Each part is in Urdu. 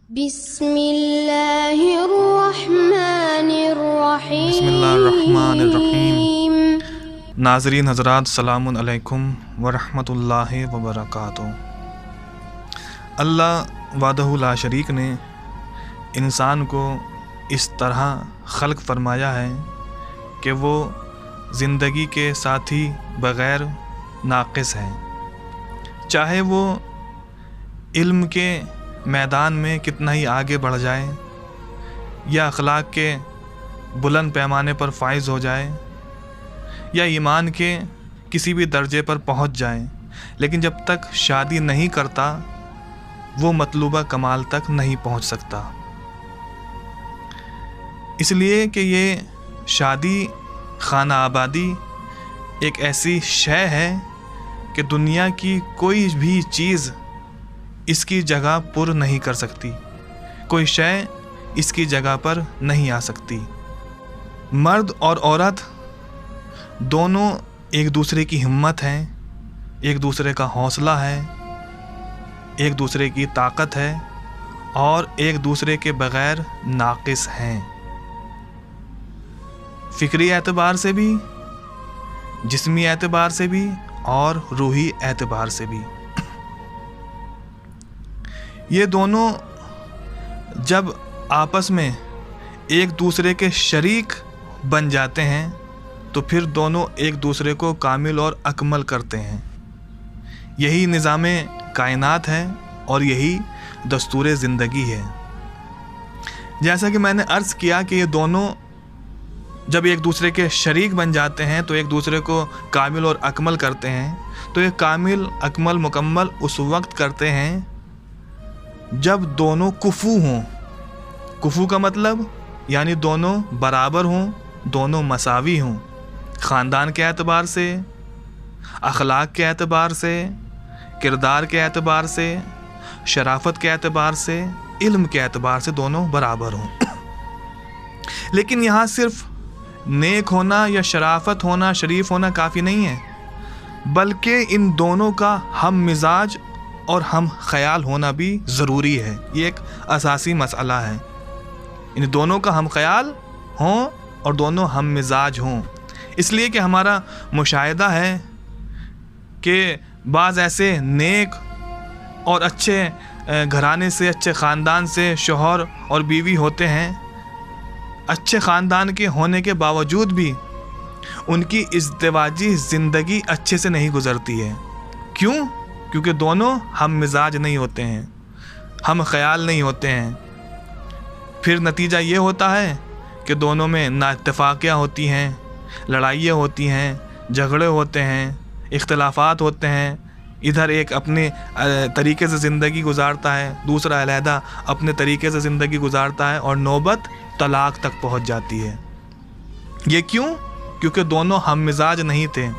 بسم اللہ الرحمن الرحیم. بسم اللہ الرحمن الرحیم. ناظرین حضرات، السلام علیکم ورحمۃ اللہ وبرکاتہ. اللہ وحدہ لا شریک نے انسان کو اس طرح خلق فرمایا ہے کہ وہ زندگی کے ساتھی بغیر ناقص ہے. چاہے وہ علم کے میدان میں کتنا ہی آگے بڑھ جائے یا اخلاق کے بلند پیمانے پر فائز ہو جائے یا ایمان کے کسی بھی درجے پر پہنچ جائے، لیکن جب تک شادی نہیں کرتا وہ مطلوبہ کمال تک نہیں پہنچ سکتا. اس لیے کہ یہ شادی خانہ آبادی ایک ایسی شے ہے کہ دنیا کی کوئی بھی چیز اس کی جگہ پر نہیں کر سکتی، کوئی شے اس کی جگہ پر نہیں آ سکتی. مرد اور عورت دونوں ایک دوسرے کی ہمت ہیں، ایک دوسرے کا حوصلہ ہے، ایک دوسرے کی طاقت ہے اور ایک دوسرے کے بغیر ناقص ہیں، فکری اعتبار سے بھی، جسمی اعتبار سے بھی اور روحی اعتبار سے بھی. یہ دونوں جب آپس میں ایک دوسرے کے شریک بن جاتے ہیں تو پھر دونوں ایک دوسرے کو کامل اور اکمل کرتے ہیں. یہی نظام کائنات ہے اور یہی دستور زندگی ہے. جیسا کہ میں نے عرض کیا کہ یہ دونوں جب ایک دوسرے کے شریک بن جاتے ہیں تو ایک دوسرے کو کامل اور اکمل کرتے ہیں. تو یہ کامل، اکمل، مکمل اس وقت کرتے ہیں جب دونوں کفو ہوں. کفو کا مطلب یعنی دونوں برابر ہوں، دونوں مساوی ہوں، خاندان کے اعتبار سے، اخلاق کے اعتبار سے، کردار کے اعتبار سے، شرافت کے اعتبار سے، علم کے اعتبار سے دونوں برابر ہوں. لیکن یہاں صرف نیک ہونا یا شرافت ہونا، شریف ہونا کافی نہیں ہے، بلکہ ان دونوں کا ہم مزاج اور ہم خیال ہونا بھی ضروری ہے. یہ ایک اساسی مسئلہ ہے، ان دونوں کا ہم خیال ہوں اور دونوں ہم مزاج ہوں. اس لیے کہ ہمارا مشاہدہ ہے کہ بعض ایسے نیک اور اچھے گھرانے سے، اچھے خاندان سے شوہر اور بیوی ہوتے ہیں، اچھے خاندان کے ہونے کے باوجود بھی ان کی ازدواجی زندگی اچھے سے نہیں گزرتی ہے. کیوں؟ کیونکہ دونوں ہم مزاج نہیں ہوتے ہیں، ہم خیال نہیں ہوتے ہیں. پھر نتیجہ یہ ہوتا ہے کہ دونوں میں نااتفاقیاں ہوتی ہیں، لڑائیاں ہوتی ہیں، جھگڑے ہوتے ہیں، اختلافات ہوتے ہیں. ادھر ایک اپنے طریقے سے زندگی گزارتا ہے، دوسرا علیحدہ اپنے طریقے سے زندگی گزارتا ہے اور نوبت طلاق تک پہنچ جاتی ہے. یہ کیوں؟ کیونکہ دونوں ہم مزاج نہیں تھے،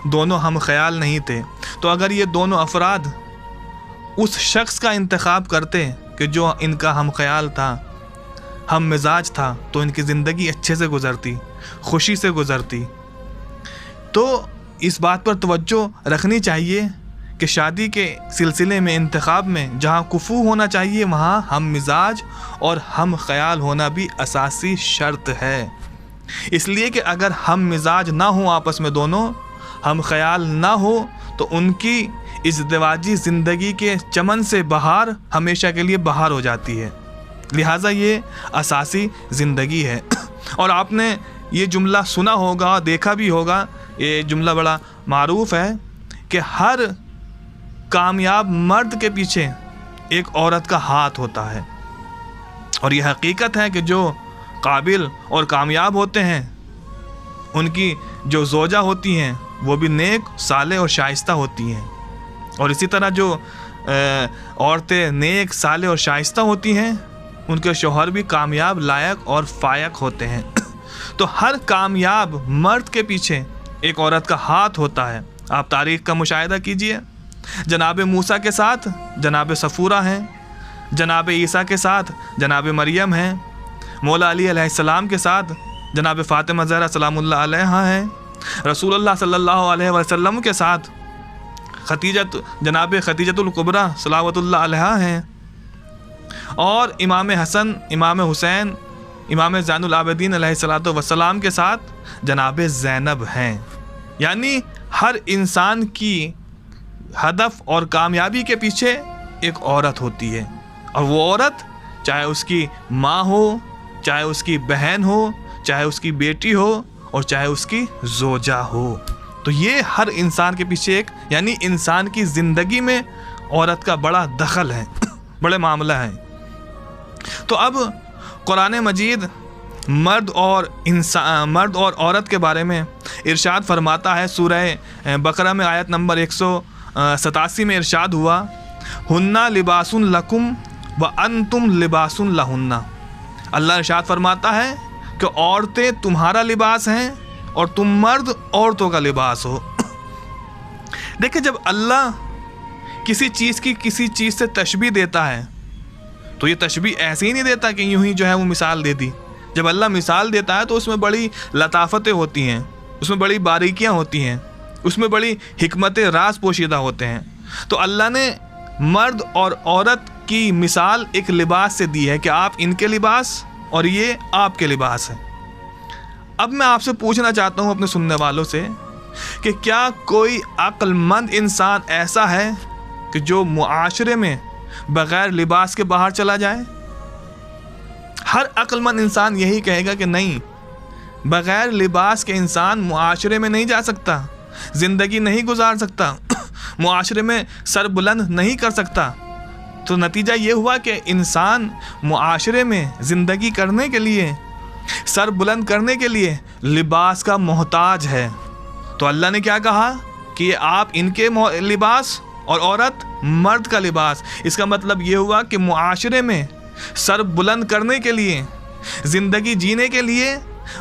دونوں ہم خیال نہیں تھے. تو اگر یہ دونوں افراد اس شخص کا انتخاب کرتے کہ جو ان کا ہم خیال تھا، ہم مزاج تھا، تو ان کی زندگی اچھے سے گزرتی، خوشی سے گزرتی. تو اس بات پر توجہ رکھنی چاہیے کہ شادی کے سلسلے میں، انتخاب میں جہاں کفو ہونا چاہیے وہاں ہم مزاج اور ہم خیال ہونا بھی اساسی شرط ہے. اس لیے کہ اگر ہم مزاج نہ ہوں، آپس میں دونوں ہم خیال نہ ہو، تو ان کی ازدواجی زندگی کے چمن سے بہار ہمیشہ کے لیے باہر ہو جاتی ہے. لہٰذا یہ اساسی زندگی ہے. اور آپ نے یہ جملہ سنا ہوگا، دیکھا بھی ہوگا، یہ جملہ بڑا معروف ہے کہ ہر کامیاب مرد کے پیچھے ایک عورت کا ہاتھ ہوتا ہے. اور یہ حقیقت ہے کہ جو قابل اور کامیاب ہوتے ہیں ان کی جو زوجہ ہوتی ہیں وہ بھی نیک، صالح اور شائستہ ہوتی ہیں. اور اسی طرح جو عورتیں نیک، صالح اور شائستہ ہوتی ہیں ان کے شوہر بھی کامیاب، لائق اور فائق ہوتے ہیں. تو ہر کامیاب مرد کے پیچھے ایک عورت کا ہاتھ ہوتا ہے. آپ تاریخ کا مشاہدہ کیجئے، جناب موسیٰ کے ساتھ جناب صفورہ ہیں، جناب عیسیٰ کے ساتھ جناب مریم ہیں، مولا علی علیہ السلام کے ساتھ جناب فاطمہ زہرا سلام اللہ علیہا ہیں، رسول اللہ صلی اللہ علیہ وسلم کے ساتھ جناب خدیجۃ الکبریٰ صلوات اللہ علیہا ہیں. اور امام حسن، امام حسین، امام زین العابدین علیہ الصلوۃ والسلام کے ساتھ جناب زینب ہیں۔ یعنی ہر انسان کی ہدف اور کامیابی کے پیچھے ایک عورت ہوتی ہے، اور وہ عورت چاہے اس کی ماں ہو، چاہے اس کی بہن ہو، چاہے اس کی بیٹی ہو، اور چاہے اس کی زوجہ ہو۔ تو یہ ہر انسان کے پیچھے ایک، یعنی انسان کی زندگی میں عورت کا بڑا دخل ہے، بڑے معاملہ ہیں۔ تو اب قرآن مجید مرد اور عورت کے بارے میں ارشاد فرماتا ہے۔ سورہ بقرہ میں آیت نمبر 187 میں ارشاد ہوا، ہنہ لباس لکم وانتم لباس لہن۔ اللہ ارشاد فرماتا ہے کہ عورتیں تمہارا لباس ہیں اور تم مرد عورتوں کا لباس ہو۔ دیکھیں، جب اللہ کسی چیز سے تشبیہ دیتا ہے تو یہ تشبیہ ایسے ہی نہیں دیتا کہ یوں ہی جو ہے وہ مثال دے دی۔ جب اللہ مثال دیتا ہے تو اس میں بڑی لطافتیں ہوتی ہیں، اس میں بڑی باریکیاں ہوتی ہیں، اس میں بڑی حکمت راز پوشیدہ ہوتے ہیں۔ تو اللہ نے مرد اور عورت کی مثال ایک لباس سے دی ہے کہ آپ ان کے لباس اور یہ آپ کے لباس ہیں۔ اب میں آپ سے پوچھنا چاہتا ہوں اپنے سننے والوں سے کہ کیا کوئی عقل مند انسان ایسا ہے کہ جو معاشرے میں بغیر لباس کے باہر چلا جائے؟ ہر عقل مند انسان یہی کہے گا کہ نہیں، بغیر لباس کے انسان معاشرے میں نہیں جا سکتا، زندگی نہیں گزار سکتا، معاشرے میں سر بلند نہیں کر سکتا۔ تو نتیجہ یہ ہوا کہ انسان معاشرے میں زندگی کرنے کے لیے، سر بلند کرنے کے لیے لباس کا محتاج ہے۔ تو اللہ نے کیا کہا کہ یہ آپ ان کے لباس اور عورت مرد کا لباس۔ اس کا مطلب یہ ہوا کہ معاشرے میں سر بلند کرنے کے لیے، زندگی جینے کے لیے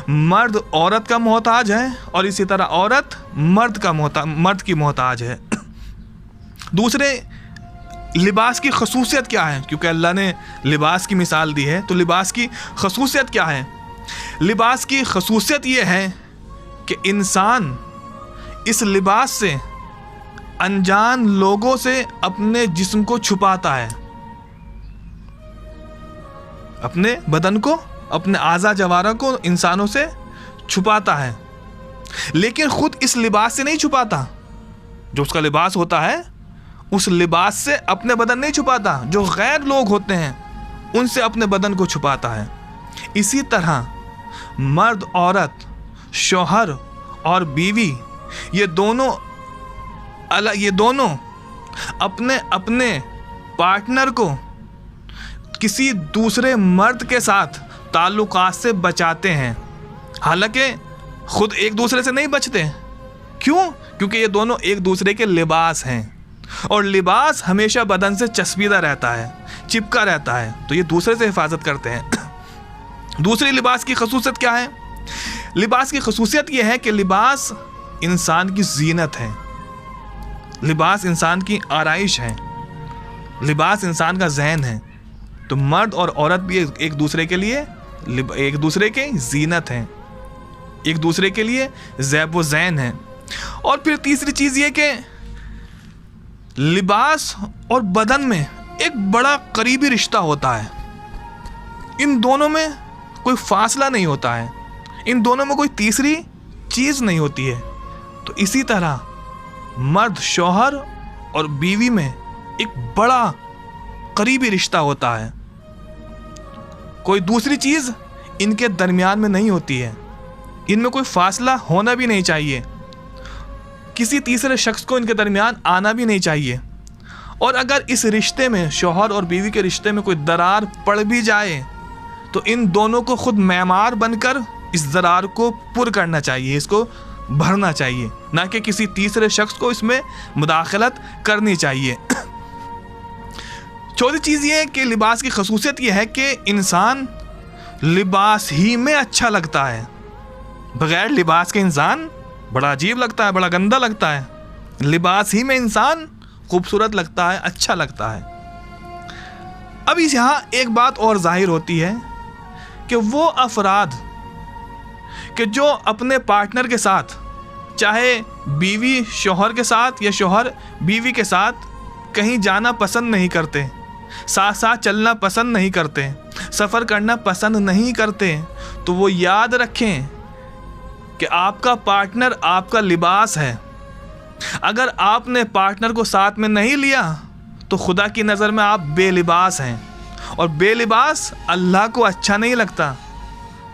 مرد عورت کا محتاج ہے، اور اسی طرح عورت مرد کی محتاج ہے۔ دوسرے، لباس کی خصوصیت کیا ہے؟ کیونکہ اللہ نے لباس کی مثال دی ہے تو لباس کی خصوصیت کیا ہے؟ لباس کی خصوصیت یہ ہے کہ انسان اس لباس سے انجان لوگوں سے اپنے جسم کو چھپاتا ہے، اپنے بدن کو، اپنے اعضاء جوارح کو انسانوں سے چھپاتا ہے، لیکن خود اس لباس سے نہیں چھپاتا۔ جو اس کا لباس ہوتا ہے اس لباس سے اپنے بدن نہیں چھپاتا، جو غیر لوگ ہوتے ہیں ان سے اپنے بدن کو چھپاتا ہے۔ اسی طرح مرد عورت، شوہر اور بیوی، یہ دونوں اپنے اپنے پارٹنر کو کسی دوسرے مرد کے ساتھ تعلقات سے بچاتے ہیں، حالانکہ خود ایک دوسرے سے نہیں بچتے۔ کیوں؟ کیونکہ یہ دونوں ایک دوسرے کے لباس ہیں، اور لباس ہمیشہ بدن سے چسپیدہ رہتا ہے، چپکا رہتا ہے، تو یہ دوسرے سے حفاظت کرتے ہیں۔ دوسری لباس کی خصوصیت کیا ہے؟ لباس کی خصوصیت یہ ہے کہ لباس انسان کی زینت ہے، لباس انسان کی آرائش ہے، لباس انسان کا ذہن ہے۔ تو مرد اور عورت بھی ایک دوسرے کے لیے، ایک دوسرے کے زینت ہیں، ایک دوسرے کے لیے زیب و زین ہیں۔ اور پھر تیسری چیز یہ کہ لباس اور بدن میں ایک بڑا قریبی رشتہ ہوتا ہے، ان دونوں میں کوئی فاصلہ نہیں ہوتا ہے، ان دونوں میں کوئی تیسری چیز نہیں ہوتی ہے۔ تو اسی طرح مرد شوہر اور بیوی میں ایک بڑا قریبی رشتہ ہوتا ہے، کوئی دوسری چیز ان کے درمیان میں نہیں ہوتی ہے، ان میں کوئی فاصلہ ہونا بھی نہیں چاہیے، کسی تیسرے شخص کو ان کے درمیان آنا بھی نہیں چاہیے۔ اور اگر اس رشتے میں، شوہر اور بیوی کے رشتے میں کوئی درار پڑ بھی جائے تو ان دونوں کو خود معمار بن کر اس درار کو پر کرنا چاہیے، اس کو بھرنا چاہیے، نہ کہ کسی تیسرے شخص کو اس میں مداخلت کرنی چاہیے۔ چوتھی چیز یہ ہے کہ لباس کی خصوصیت یہ ہے کہ انسان لباس ہی میں اچھا لگتا ہے، بغیر لباس کے انسان بڑا عجیب لگتا ہے، بڑا گندا لگتا ہے، لباس ہی میں انسان خوبصورت لگتا ہے، اچھا لگتا ہے۔ اب یہاں ایک بات اور ظاہر ہوتی ہے کہ وہ افراد کہ جو اپنے پارٹنر کے ساتھ، چاہے بیوی شوہر کے ساتھ یا شوہر بیوی کے ساتھ، کہیں جانا پسند نہیں کرتے، ساتھ ساتھ چلنا پسند نہیں کرتے، سفر کرنا پسند نہیں کرتے، تو وہ یاد رکھیں کہ آپ کا پارٹنر آپ کا لباس ہے۔ اگر آپ نے پارٹنر کو ساتھ میں نہیں لیا تو خدا کی نظر میں آپ بے لباس ہیں، اور بے لباس اللہ کو اچھا نہیں لگتا،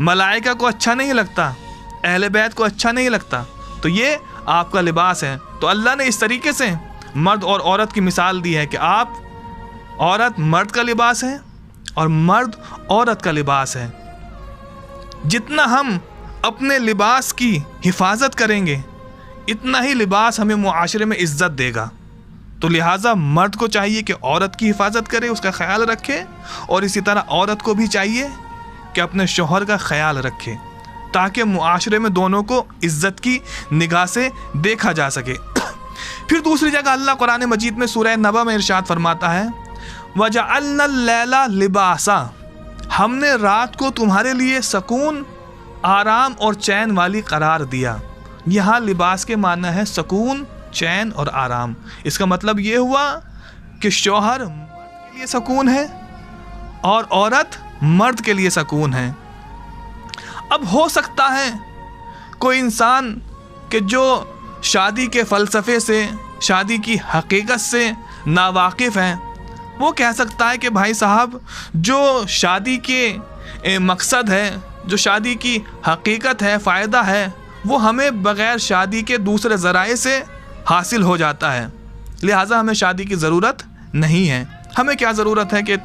ملائکہ کو اچھا نہیں لگتا، اہل بیت کو اچھا نہیں لگتا، تو یہ آپ کا لباس ہے۔ تو اللہ نے اس طریقے سے مرد اور عورت کی مثال دی ہے کہ آپ عورت مرد کا لباس ہے اور مرد عورت کا لباس ہے۔ جتنا ہم اپنے لباس کی حفاظت کریں گے اتنا ہی لباس ہمیں معاشرے میں عزت دے گا۔ تو لہٰذا مرد کو چاہیے کہ عورت کی حفاظت کرے، اس کا خیال رکھے، اور اسی طرح عورت کو بھی چاہیے کہ اپنے شوہر کا خیال رکھے، تاکہ معاشرے میں دونوں کو عزت کی نگاہ سے دیکھا جا سکے۔ پھر دوسری جگہ اللہ قرآن مجید میں سورہ نبا میں ارشاد فرماتا ہے وَجَعَلْنَا اللَّيْلَ لِبَاسًا، ہم نے رات کو تمہارے لیے سکون، آرام اور چین والی قرار دیا۔ یہاں لباس کے معنی ہے سکون، چین اور آرام۔ اس کا مطلب یہ ہوا کہ شوہر مرد کے لیے سکون ہے اور عورت مرد کے لیے سکون ہے۔ اب ہو سکتا ہے کوئی انسان کہ جو شادی کے فلسفے سے، شادی کی حقیقت سے ناواقف ہے، وہ کہہ سکتا ہے کہ بھائی صاحب، جو شادی کے مقصد ہے، جو شادی کی حقیقت ہے، فائدہ ہے، وہ ہمیں بغیر شادی کے دوسرے ذرائع سے حاصل ہو جاتا ہے، لہٰذا ہمیں شادی کی ضرورت نہیں ہے۔ ہمیں کیا ضرورت ہے کہ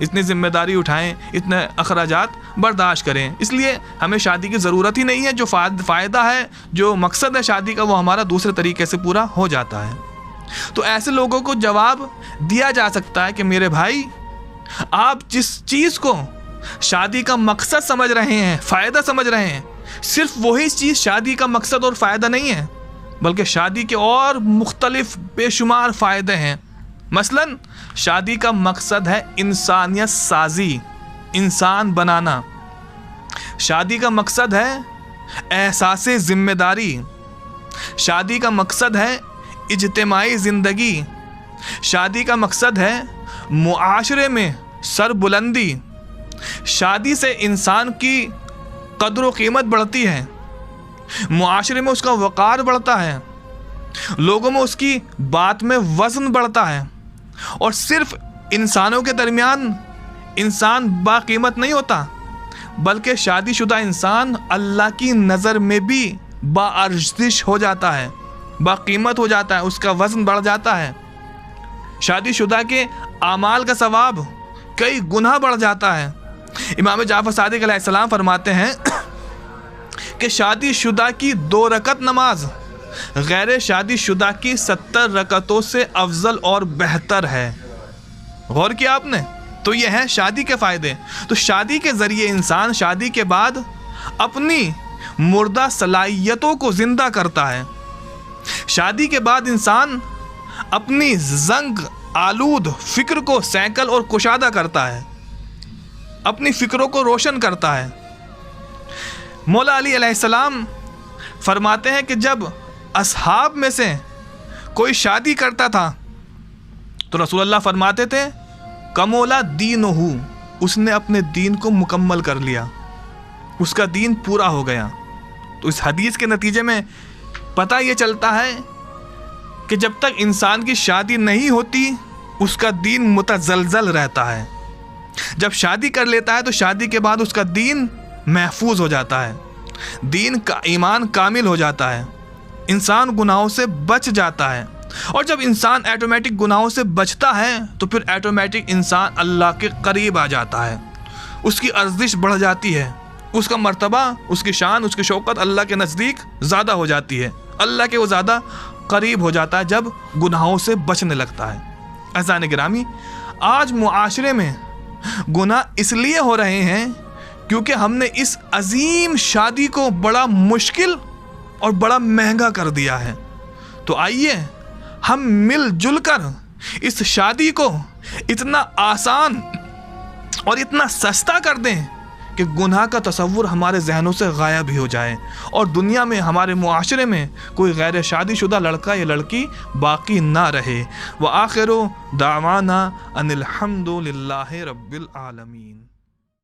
اتنی ذمہ داری اٹھائیں، اتنے اخراجات برداشت کریں، اس لیے ہمیں شادی کی ضرورت ہی نہیں ہے۔ جو فائدہ ہے، جو مقصد ہے شادی کا، وہ ہمارا دوسرے طریقے سے پورا ہو جاتا ہے۔ تو ایسے لوگوں کو جواب دیا جا سکتا ہے کہ میرے بھائی، آپ جس چیز کو شادی کا مقصد سمجھ رہے ہیں، فائدہ سمجھ رہے ہیں، صرف وہی چیز شادی کا مقصد اور فائدہ نہیں ہے، بلکہ شادی کے اور مختلف بے شمار فائدے ہیں۔ مثلا شادی کا مقصد ہے انسانیت سازی، انسان بنانا۔ شادی کا مقصد ہے احساس ذمہ داری۔ شادی کا مقصد ہے اجتماعی زندگی۔ شادی کا مقصد ہے معاشرے میں سربلندی۔ شادی سے انسان کی قدر و قیمت بڑھتی ہے، معاشرے میں اس کا وقار بڑھتا ہے، لوگوں میں اس کی بات میں وزن بڑھتا ہے، اور صرف انسانوں کے درمیان انسان باقیمت نہیں ہوتا، بلکہ شادی شدہ انسان اللہ کی نظر میں بھی باارزش ہو جاتا ہے، باقیمت ہو جاتا ہے، اس کا وزن بڑھ جاتا ہے۔ شادی شدہ کے اعمال کا ثواب کئی گنا بڑھ جاتا ہے۔ امام جعفر صادق علیہ السلام فرماتے ہیں کہ شادی شدہ کی 2 رکعت نماز غیر شادی شدہ کی 70 رکعتوں سے افضل اور بہتر ہے۔ غور کیا آپ نے؟ تو یہ ہے شادی کے فائدے۔ تو شادی کے ذریعے انسان شادی کے بعد اپنی مردہ صلاحیتوں کو زندہ کرتا ہے۔ شادی کے بعد انسان اپنی زنگ آلود فکر کو سینکل اور کشادہ کرتا ہے، اپنی فکروں کو روشن کرتا ہے۔ مولا علی علیہ السلام فرماتے ہیں کہ جب اصحاب میں سے کوئی شادی کرتا تھا تو رسول اللہ فرماتے تھے کمولا دینہ، اس نے اپنے دین کو مکمل کر لیا، اس کا دین پورا ہو گیا۔ تو اس حدیث کے نتیجے میں پتہ یہ چلتا ہے کہ جب تک انسان کی شادی نہیں ہوتی اس کا دین متزلزل رہتا ہے، جب شادی کر لیتا ہے تو شادی کے بعد اس کا دین محفوظ ہو جاتا ہے، دین کا ایمان کامل ہو جاتا ہے، انسان گناہوں سے بچ جاتا ہے، اور جب انسان ایٹومیٹک گناہوں سے بچتا ہے تو پھر ایٹومیٹک انسان اللہ کے قریب آ جاتا ہے، اس کی ارزش بڑھ جاتی ہے، اس کا مرتبہ، اس کی شان، اس کی شوکت اللہ کے نزدیک زیادہ ہو جاتی ہے، اللہ کے وہ زیادہ قریب ہو جاتا ہے جب گناہوں سے بچنے لگتا ہے۔ عزیزان گرامی، آج معاشرے میں گناہ اس لیے ہو رہے ہیں کیونکہ ہم نے اس عظیم شادی کو بڑا مشکل اور بڑا مہنگا کر دیا ہے۔ تو آئیے ہم مل جل کر اس شادی کو اتنا آسان اور اتنا سستا کر دیں کہ گناہ کا تصور ہمارے ذہنوں سے غائب ہی ہو جائے اور دنیا میں ہمارے معاشرے میں کوئی غیر شادی شدہ لڑکا یا لڑکی باقی نہ رہے۔ وآخر دعوانا ان الحمد للہ رب العالمین۔